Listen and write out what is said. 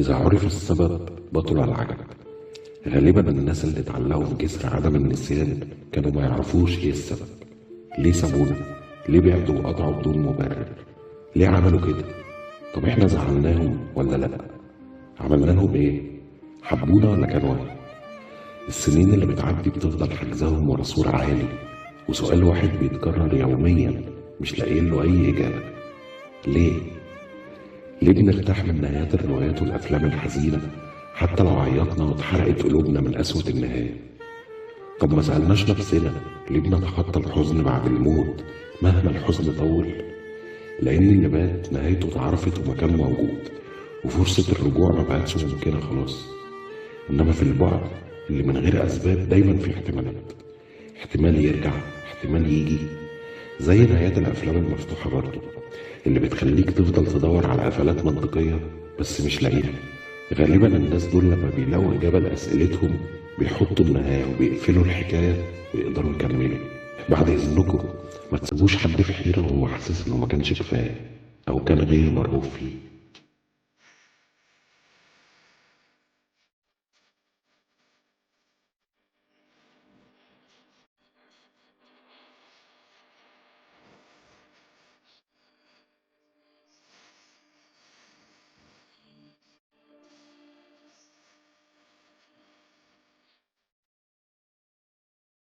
إذا عرف السبب بطل العجب. غالبا الناس اللي اتعلقوا في جسر عدم النسيان كانوا ما يعرفوش ايه السبب. ليه سابونا؟ ليه بعدوا وقطعوا بدون مبرر؟ ليه عملوا كده؟ طب احنا زعلناهم ولا لا؟ عملنا لهم ايه؟ حبونا ولا كانوا وهم؟ السنين اللي بتعدي بتفضل حجزهم ورا صورة عالي، وسؤال واحد بيتكرر يوميا مش لاقيين له اي اجابة. ليه؟ ليه بنرتاح من نهايات الروايات والافلام الحزينة حتى لو عيطنا واتحرقت قلوبنا من قسوة النهاية؟ طب ما سألناش نفسنا ليه بنتخطى الحزن بعد الموت مهما الحزن طول؟ لأن اللي مات نهايته اتعرفت ومكانه موجود، وفرصة الرجوع ما بقتش ممكنة خلاص. إنما في البعد اللي من غير أسباب دايما في احتمالات، احتمال يرجع، احتمال يجي، زي نهايات الأفلام المفتوحة برضه اللي بتخليك تفضل تدور على قفلات منطقية بس مش لاقيها. غالبا الناس دول لما بيلاقوا إجابة لأسئلتهم بيحطوا النهاية وبيقفلوا الحكاية ويقدروا يكملوا. بعد إذنكم ما تسيبوش حد في حيرة وهو حاسس إنه ما كانش كفاية أو كان غير مرغوب فيه.